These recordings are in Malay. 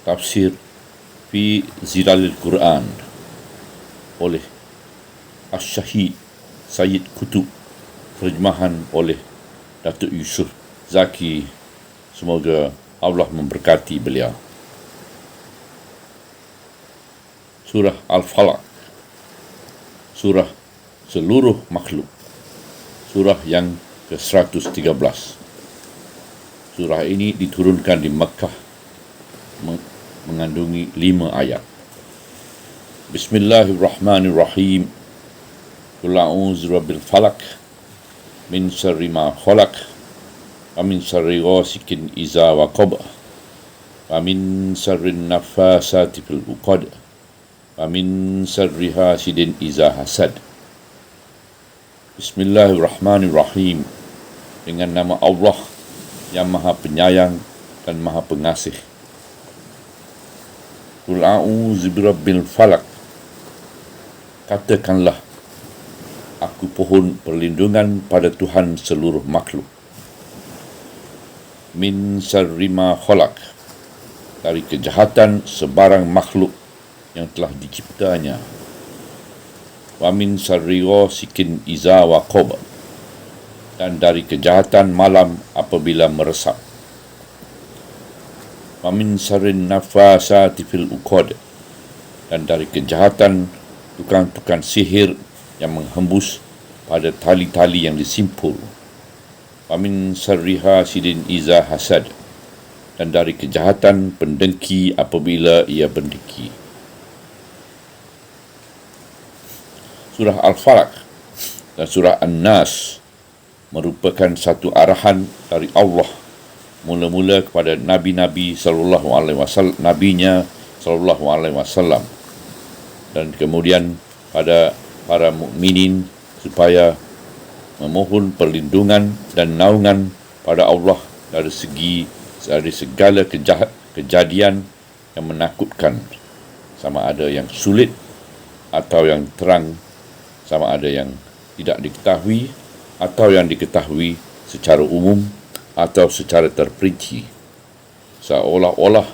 Tafsir fi Zilalil Quran oleh Asy-Syahid Sayyid Qutb, terjemahan oleh Datuk Yusof Zaki. Semoga Allah memberkati beliau. Surah Al-Falaq, surah seluruh makhluk, surah yang ke-113. Surah ini diturunkan di Makkah, mengandungi 5 ayat. Bismillahirrahmanirrahim. Qul a'udzu birabbil falaq min syarri ma khalaq wa min syarri ghasikin idza waqab wa min syarri naffasati fil 'uqad wa min syarri hasidin idza hasad. Bismillahirrahmanirrahim. Dengan nama Allah yang Maha Penyayang dan Maha Pengasih. Qul a'udzu birabbil falaq. Katakanlah, aku pohon perlindungan pada Tuhan seluruh makhluk. Min syarri ma khalaq, dari kejahatan sebarang makhluk yang telah diciptanya. Wa min syarri ghasikin idza waqab, dan dari kejahatan malam apabila meresap. Wa min syarri naffasati fil 'uqad, dan dari kejahatan tukang-tukang sihir yang menghembus pada tali-tali yang disimpul. Wa min syarri hasidin idza hasad, dan dari kejahatan pendengki apabila ia berdengki. Surah Al-Falaq dan surah An-Nas merupakan satu arahan dari Allah mula-mula kepada nabi-nabi sallallahu alaihi wasallam, nabinya sallallahu alaihi wasallam, dan kemudian pada para mukminin supaya memohon perlindungan dan naungan pada Allah dari segala kejadian yang menakutkan, sama ada yang sulit atau yang terang, sama ada yang tidak diketahui atau yang diketahui secara umum atau secara terperinci, seolah-olah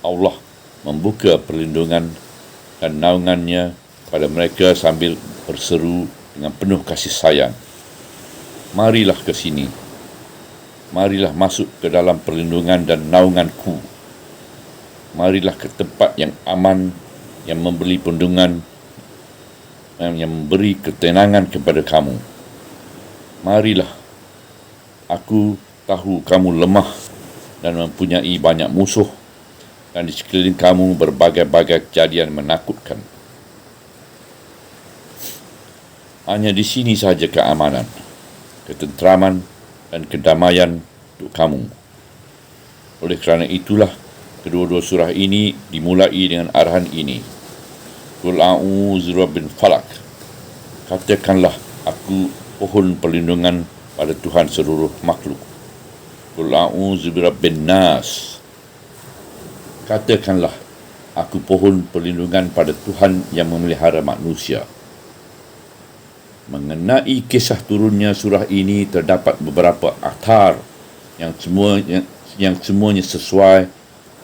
Allah membuka perlindungan dan naungannya pada mereka sambil berseru dengan penuh kasih sayang, marilah ke sini, marilah masuk ke dalam perlindungan dan naunganku, marilah ke tempat yang aman, yang memberi perlindungan, yang memberi ketenangan kepada kamu. Marilah, aku tahu kamu lemah dan mempunyai banyak musuh, dan di sekeliling kamu berbagai-bagai kejadian menakutkan. Hanya di sini saja keamanan, ketenteraman dan kedamaian untuk kamu. Oleh kerana itulah kedua-dua surah ini dimulai dengan arahan ini. Qul a'udzu birabbil falaq. Katakanlah, aku pohon perlindungan pada Tuhan seluruh makhluk. Qul a'udzu birabbin nas. Katakanlah, aku pohon perlindungan pada Tuhan yang memelihara manusia. Mengenai kisah turunnya surah ini terdapat beberapa athar yang semuanya sesuai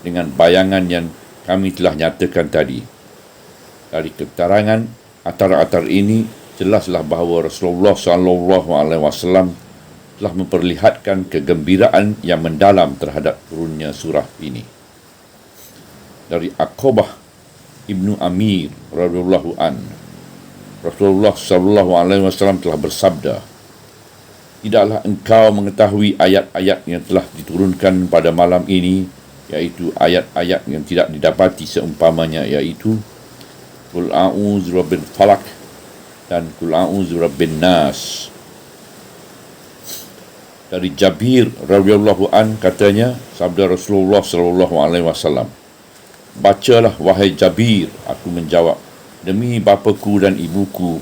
dengan bayangan yang kami telah nyatakan tadi. Dari keterangan athar-athar ini jelaslah bahawa Rasulullah SAW telah memperlihatkan kegembiraan yang mendalam terhadap turunnya surah ini. Dari Aqabah Ibnu Amir radhiyallahu an, Rasulullah SAW telah bersabda, tidaklah engkau mengetahui ayat-ayat yang telah diturunkan pada malam ini, iaitu ayat-ayat yang tidak didapati seumpamanya, iaitu Qul a'udzu birabbil falaq dan Qul a'udzu birabbin nas. Dari Jabir radhiyallahu an katanya, sabda Rasulullah sallallahu alaihi wasallam, bacalah wahai Jabir. Aku menjawab, demi bapaku dan ibuku.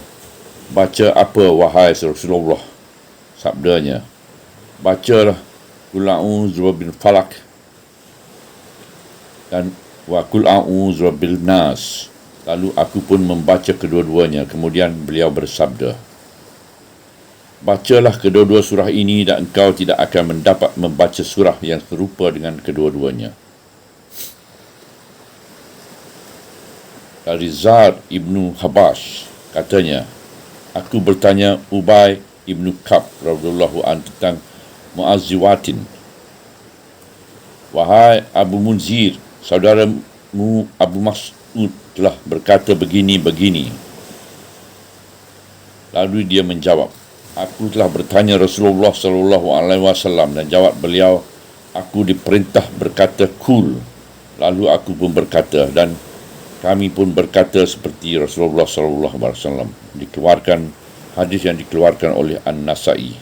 Baca apa wahai Rasulullah? Sabdanya, bacalah Qul a'udzu birabbil falaq dan wa Qul a'udzu birabbin nas. Lalu aku pun membaca kedua-duanya. Kemudian beliau bersabda, bacalah kedua-dua surah ini dan engkau tidak akan mendapat membaca surah yang serupa dengan kedua-duanya. dari Zar ibnu Habash, katanya, aku bertanya Ubay ibnu Ka'b radhiyallahu anhu tentang muazziwatin. Wahai Abu Munzir, saudaramu Abu Mas'ud telah berkata begini-begini. Lalu dia menjawab, aku telah bertanya Rasulullah sallallahu alaihi wasallam, dan jawab beliau, aku diperintah berkata kul. Lalu aku pun berkata, dan kami pun berkata seperti Rasulullah sallallahu alaihi wasallam. Dikeluarkan hadis yang dikeluarkan oleh An-Nasa'i.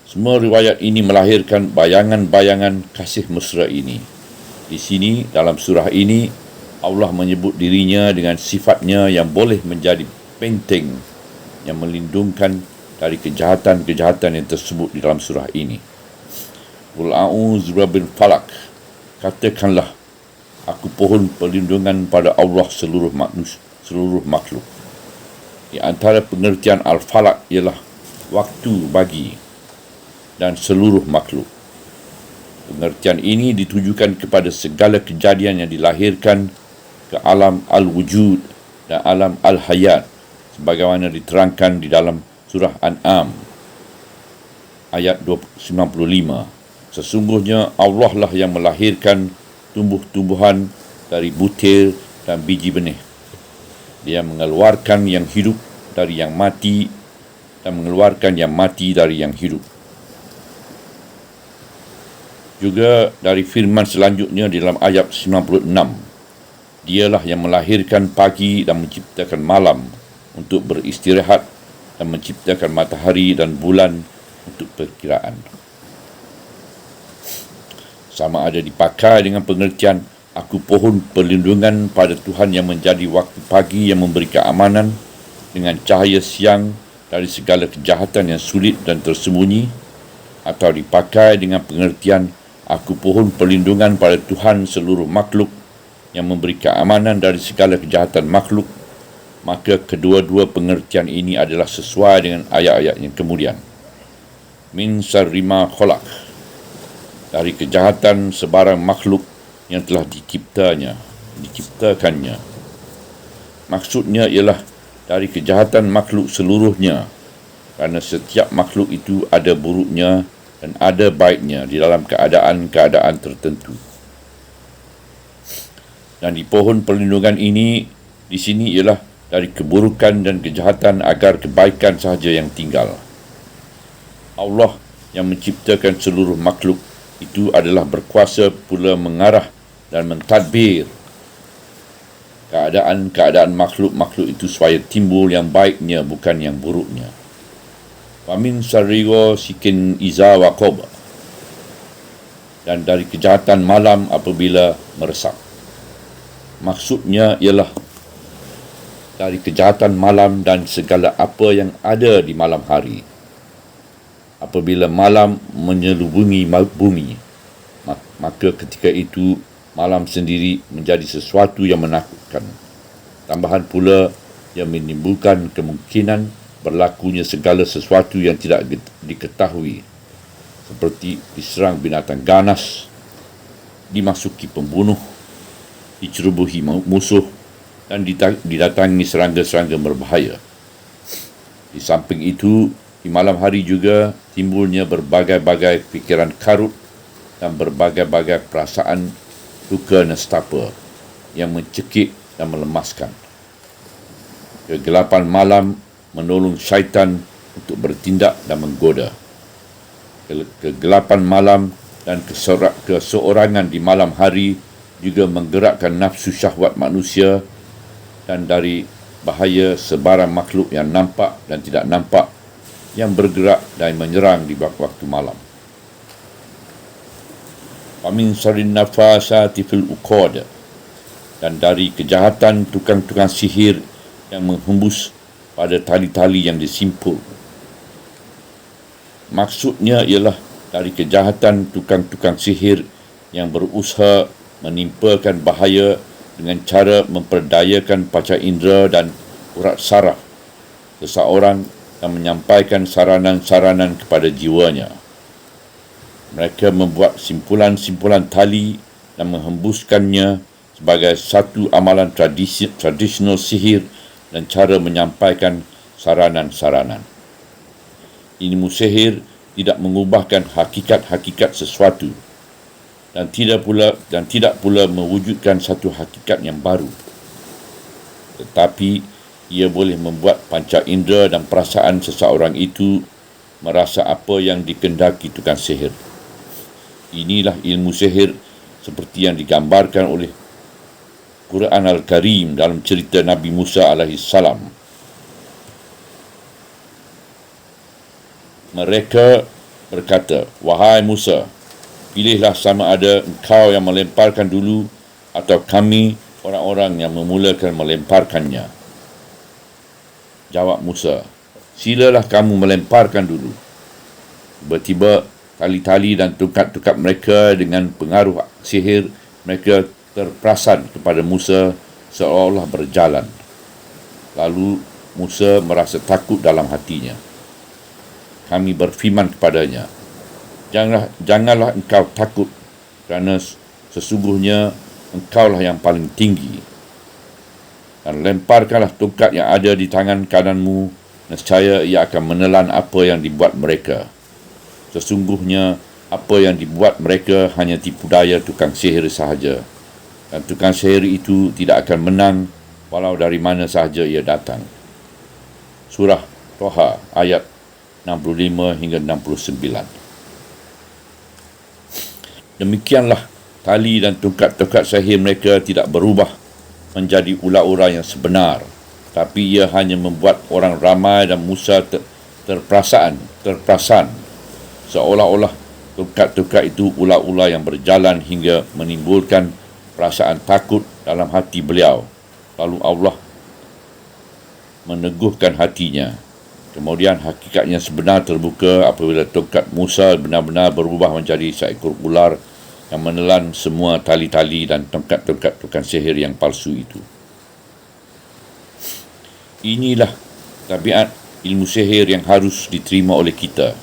Semua riwayat ini melahirkan bayangan-bayangan kasih mesra ini. Di sini dalam surah ini Allah menyebut dirinya dengan sifatnya yang boleh menjadi benteng yang melindungkan dari kejahatan-kejahatan yang tersebut di dalam surah ini. Qul a'udzu birabbil falaq. Katakanlah, aku pohon perlindungan pada Allah seluruh makhluk. Di antara pengertian al-falaq ialah waktu bagi dan seluruh makhluk. Pengertian ini ditujukan kepada segala kejadian yang dilahirkan ke alam al-wujud dan alam al-hayat, sebagaimana diterangkan di dalam surah An'am ayat 95. Sesungguhnya Allah lah yang melahirkan tumbuh-tumbuhan dari butir dan biji benih. Dia mengeluarkan yang hidup dari yang mati dan mengeluarkan yang mati dari yang hidup. Juga dari firman selanjutnya di dalam ayat 96, dialah yang melahirkan pagi dan menciptakan malam untuk beristirahat dan menciptakan matahari dan bulan untuk perkiraan. Sama ada dipakai dengan pengertian aku pohon perlindungan pada Tuhan yang menjadi waktu pagi yang memberi keamanan dengan cahaya siang dari segala kejahatan yang sulit dan tersembunyi, atau dipakai dengan pengertian aku pohon perlindungan pada Tuhan seluruh makhluk yang memberi keamanan dari segala kejahatan makhluk, maka kedua-dua pengertian ini adalah sesuai dengan ayat-ayat yang kemudian. Min syarri ma khalaq, dari kejahatan sebarang makhluk yang telah diciptakannya. Maksudnya ialah dari kejahatan makhluk seluruhnya, kerana setiap makhluk itu ada buruknya dan ada baiknya di dalam keadaan-keadaan tertentu. Dan di pohon perlindungan ini, di sini ialah dari keburukan dan kejahatan agar kebaikan sahaja yang tinggal. Allah yang menciptakan seluruh makhluk itu adalah berkuasa pula mengarah dan mentadbir keadaan-keadaan makhluk-makhluk itu supaya timbul yang baiknya bukan yang buruknya. Wa min syarri ghasikin iza waqab, dan dari kejahatan malam apabila meresap. Maksudnya ialah dari kejahatan malam dan segala apa yang ada di malam hari. Apabila malam menyelubungi bumi, maka ketika itu malam sendiri menjadi sesuatu yang menakutkan. Tambahan pula yang menimbulkan kemungkinan berlakunya segala sesuatu yang tidak diketahui, seperti diserang binatang ganas, dimasuki pembunuh, dicerobohi musuh, dan didatangi serangga-serangga berbahaya. Di samping itu, di malam hari juga timbulnya berbagai-bagai fikiran karut dan berbagai-bagai perasaan duka nestapa yang mencekik dan melemaskan. Kegelapan malam menolong syaitan untuk bertindak dan menggoda. Kegelapan malam dan keseorangan di malam hari juga menggerakkan nafsu syahwat manusia dan dari bahaya sebarang makhluk yang nampak dan tidak nampak yang bergerak dan menyerang di waktu malam. Wa min syarrin nafasati fil uqad, dan dari kejahatan tukang-tukang sihir yang menghembus pada tali-tali yang disimpul. Maksudnya ialah dari kejahatan tukang-tukang sihir yang berusaha menimpakan bahaya dengan cara memperdayakan panca indera dan urat saraf seseorang dan menyampaikan saranan-saranan kepada jiwanya. Mereka membuat simpulan-simpulan tali dan menghembuskannya sebagai satu amalan tradisional sihir dan cara menyampaikan saranan-saranan. Ilmu sihir tidak mengubahkan hakikat-hakikat sesuatu dan tidak pula mewujudkan satu hakikat yang baru. Tetapi ia boleh membuat panca indera dan perasaan seseorang itu merasa apa yang dikehendaki tukang sihir. Inilah ilmu sihir seperti yang digambarkan oleh Quran Al-Karim dalam cerita Nabi Musa alaihissalam. Mereka berkata, "Wahai Musa, pilihlah sama ada engkau yang melemparkan dulu atau kami orang-orang yang memulakan melemparkannya." Jawab Musa, "Silalah kamu melemparkan dulu." Tiba-tiba tali-tali dan tongkat-tongkat mereka dengan pengaruh sihir mereka terperasan kepada Musa seolah berjalan. Lalu Musa merasa takut dalam hatinya. Kami berfirman kepadanya, Janganlah engkau takut, kerana sesungguhnya engkaulah yang paling tinggi. Dan lemparkanlah tongkat yang ada di tangan kananmu, nescaya ia akan menelan apa yang dibuat mereka. Sesungguhnya apa yang dibuat mereka hanya tipu daya tukang sihir sahaja. Dan tukang sihir itu tidak akan menang walau dari mana sahaja ia datang. Surah Toha ayat 65 hingga 69. Demikianlah tali dan tongkat-tongkat sihir mereka tidak berubah menjadi ular-ular yang sebenar, tapi ia hanya membuat orang ramai dan Musa terperasan seolah-olah tongkat-tongkat itu ular-ular yang berjalan hingga menimbulkan perasaan takut dalam hati beliau. Lalu Allah meneguhkan hatinya. Kemudian hakikatnya sebenar terbuka apabila tongkat Musa benar-benar berubah menjadi seekor ular yang menelan semua tali-tali dan tongkat-tongkat tukang sihir yang palsu itu. Inilah tabiat ilmu sihir yang harus diterima oleh kita.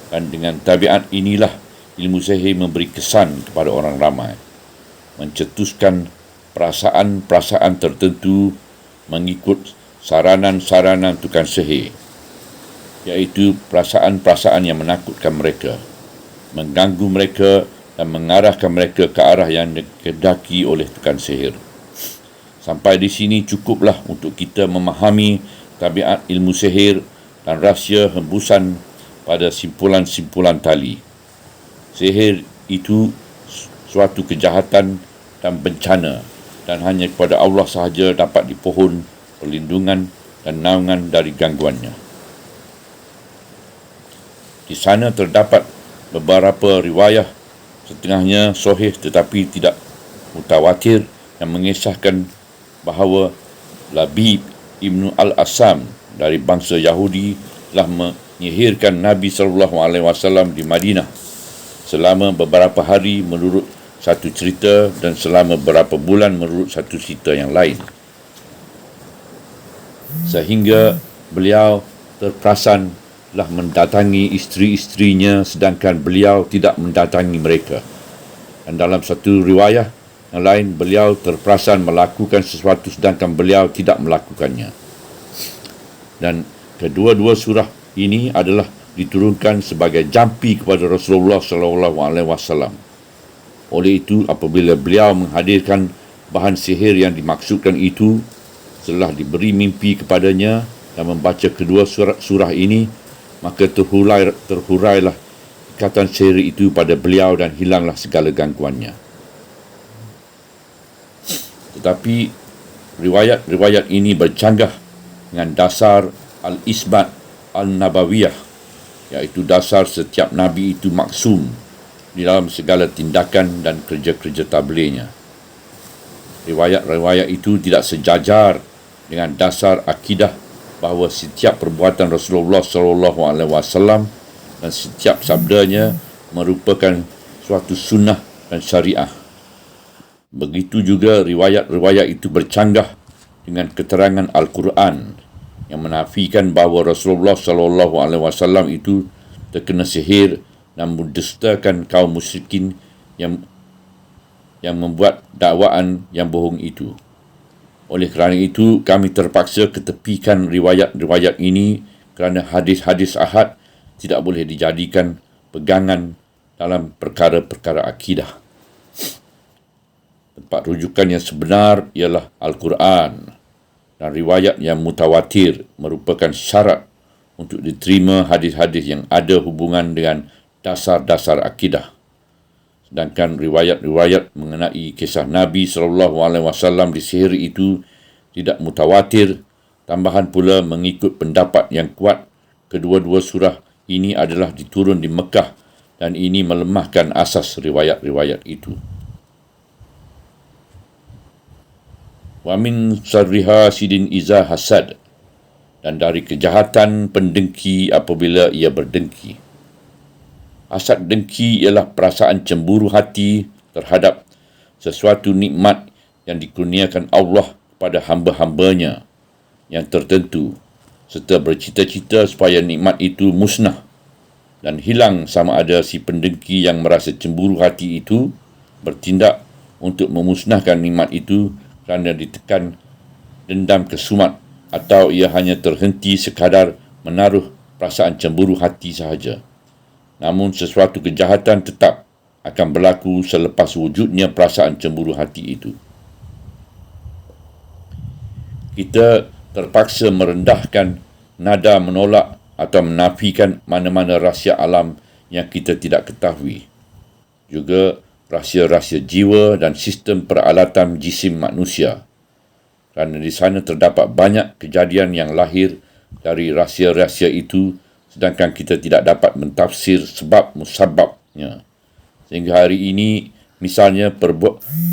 Dan dengan tabiat inilah ilmu sihir memberi kesan kepada orang ramai, mencetuskan perasaan-perasaan tertentu mengikut saranan-saranan tukang sihir, iaitu perasaan-perasaan yang menakutkan mereka, mengganggu mereka dan mengarahkan mereka ke arah yang dikehendaki oleh tukang sihir. Sampai di sini cukuplah untuk kita memahami tabiat ilmu sihir dan rahsia hembusan pada simpulan-simpulan tali. Sihir itu suatu kejahatan dan bencana, dan hanya kepada Allah sahaja dapat dipohon perlindungan dan naungan dari gangguannya. Di sana terdapat beberapa riwayah, setengahnya sahih tetapi tidak mutawatir, yang mengisahkan bahawa Labib Ibnu Al-Asam dari bangsa Yahudi telah menyihirkan Nabi SAW di Madinah selama beberapa hari menurut satu cerita dan selama beberapa bulan menurut satu cerita yang lain, sehingga beliau terperasan telah mendatangi isteri-isterinya sedangkan beliau tidak mendatangi mereka. Dan dalam satu riwayah yang lain, beliau terperasan melakukan sesuatu sedangkan beliau tidak melakukannya. Dan kedua-dua surah ini adalah diturunkan sebagai jampi kepada Rasulullah SAW. Oleh itu, apabila beliau menghadirkan bahan sihir yang dimaksudkan itu, setelah diberi mimpi kepadanya dan membaca kedua surah ini, maka terhurailah ikatan sihir itu pada beliau dan hilanglah segala gangguannya. Tetapi riwayat-riwayat ini bercanggah dengan dasar al-isbat al-nabawiyah, iaitu dasar setiap Nabi itu maksum di dalam segala tindakan dan kerja-kerja tablighnya. Riwayat-riwayat itu tidak sejajar dengan dasar akidah bahawa setiap perbuatan Rasulullah SAW dan setiap sabdanya merupakan suatu sunnah dan syariah. Begitu juga riwayat-riwayat itu bercanggah dengan keterangan Al-Quran yang menafikan bahawa Rasulullah SAW itu terkena sihir dan mendustakan kaum musyrikin yang yang membuat dakwaan yang bohong itu. Oleh kerana itu, kami terpaksa ketepikan riwayat-riwayat ini kerana hadis-hadis ahad tidak boleh dijadikan pegangan dalam perkara-perkara akidah. Tempat rujukan yang sebenar ialah Al-Quran, dan riwayat yang mutawatir merupakan syarat untuk diterima hadis-hadis yang ada hubungan dengan dasar-dasar akidah. Sedangkan riwayat-riwayat mengenai kisah Nabi SAW disihir itu tidak mutawatir. Tambahan pula mengikut pendapat yang kuat, kedua-dua surah ini adalah diturun di Mekah dan ini melemahkan asas riwayat-riwayat itu. Wa min syarri hasidin iza hasad, dan dari kejahatan pendengki apabila ia berdengki. Hasad dengki ialah perasaan cemburu hati terhadap sesuatu nikmat yang dikurniakan Allah kepada hamba-hambanya yang tertentu, serta bercita-cita supaya nikmat itu musnah dan hilang, sama ada si pendengki yang merasa cemburu hati itu bertindak untuk memusnahkan nikmat itu kerana ditekan dendam kesumat, atau ia hanya terhenti sekadar menaruh perasaan cemburu hati sahaja. Namun sesuatu kejahatan tetap akan berlaku selepas wujudnya perasaan cemburu hati itu. Kita terpaksa merendahkan nada menolak atau menafikan mana-mana rahsia alam yang kita tidak ketahui. Juga rahsia-rahsia jiwa dan sistem peralatan jisim manusia. Kerana di sana terdapat banyak kejadian yang lahir dari rahsia-rahsia itu, sedangkan kita tidak dapat mentafsir sebab musababnya. Sehingga hari ini, misalnya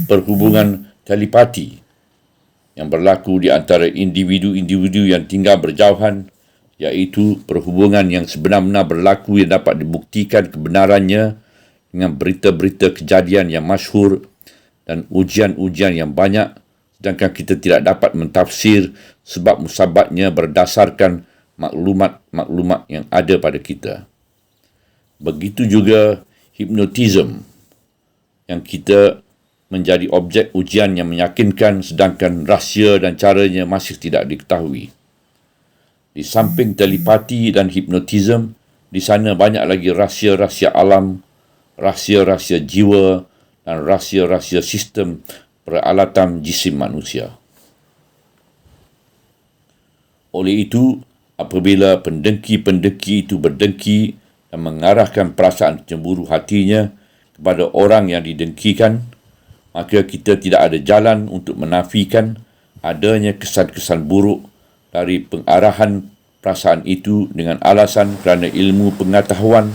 perhubungan telepati yang berlaku di antara individu-individu yang tinggal berjauhan, iaitu perhubungan yang sebenar-benar berlaku yang dapat dibuktikan kebenarannya dengan berita-berita kejadian yang masyhur dan ujian-ujian yang banyak, sedangkan kita tidak dapat mentafsir sebab musababnya berdasarkan maklumat-maklumat yang ada pada kita. Begitu juga hipnotism yang kita menjadi objek ujian yang meyakinkan, sedangkan rahsia dan caranya masih tidak diketahui. Di samping telepati dan hipnotism, di sana banyak lagi rahsia-rahsia alam, rahsia-rahsia jiwa dan rahsia-rahsia sistem peralatan jisim manusia. Oleh itu, apabila pendengki-pendengki itu berdengki dan mengarahkan perasaan cemburu hatinya kepada orang yang didengkikan, maka kita tidak ada jalan untuk menafikan adanya kesan-kesan buruk dari pengarahan perasaan itu dengan alasan kerana ilmu pengetahuan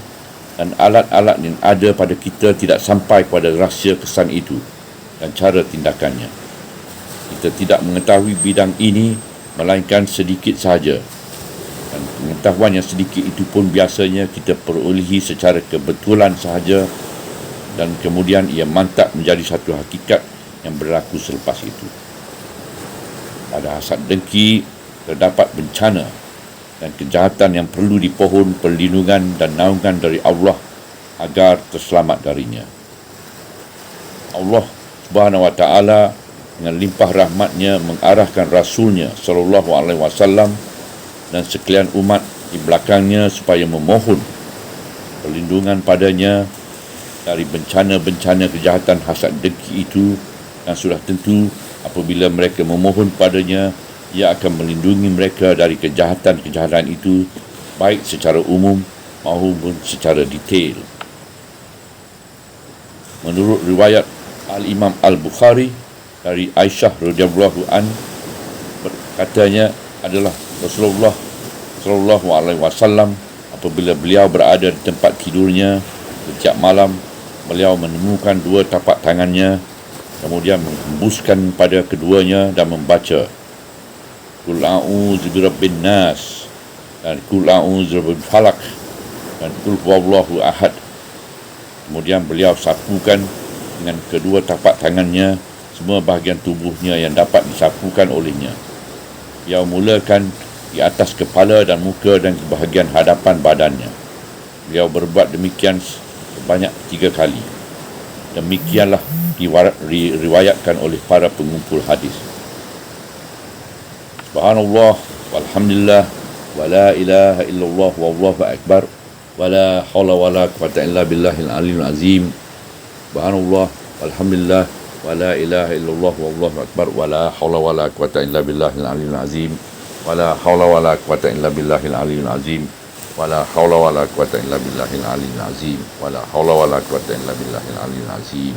dan alat-alat yang ada pada kita tidak sampai pada rahsia kesan itu dan cara tindakannya. Kita tidak mengetahui bidang ini melainkan sedikit sahaja. Dan pengetahuan yang sedikit itu pun biasanya kita perolehi secara kebetulan sahaja dan kemudian ia mantap menjadi satu hakikat yang berlaku selepas itu. Pada hasad dengki terdapat bencana dan kejahatan yang perlu dipohon perlindungan dan naungan dari Allah agar terselamat darinya. Allah Subhanahu wa taala dengan limpah rahmatnya mengarahkan Rasulnya sallallahu alaihi wasallam dan sekalian umat di belakangnya supaya memohon perlindungan padanya dari bencana-bencana kejahatan hasad dengki itu, dan sudah tentu apabila mereka memohon padanya, ia akan melindungi mereka dari kejahatan-kejahatan itu baik secara umum maupun secara detail. Menurut riwayat Al-Imam Al-Bukhari dari Aisyah radhiyallahu an, katanya adalah Rasulullah sallallahu alaihi wasallam apabila beliau berada di tempat tidurnya setiap malam, beliau menemukan dua tapak tangannya, kemudian menghembuskan pada keduanya dan membaca Qul a'udzu birabbin nas dan Qul a'udzu birabbil falaq dan Qul huwallahu ahad. Kemudian beliau sapukan dengan kedua tapak tangannya semua bahagian tubuhnya yang dapat disapukan olehnya. Beliau mulakan di atas kepala dan muka dan ke bahagian hadapan badannya. Beliau berbuat demikian sebanyak 3 kali. Demikianlah diriwayatkan oleh para pengumpul hadis. Subhanallah walhamdulillah wa la ilaha illallah wallahu akbar wa la haula wa la quwwata illa billahil aliyyil azim. Subhanallah walhamdulillah wa la ilaha illallah wallahu akbar wa la haula wa la quwwata illa billahil aliyyil azim. Wa la haula wa la quwwata illa billahil aliyyil azim. Wa la haula wa la quwwata illa billahil aliyyil azim. Wa la haula wa la quwwata illa billahil aliyyil azim.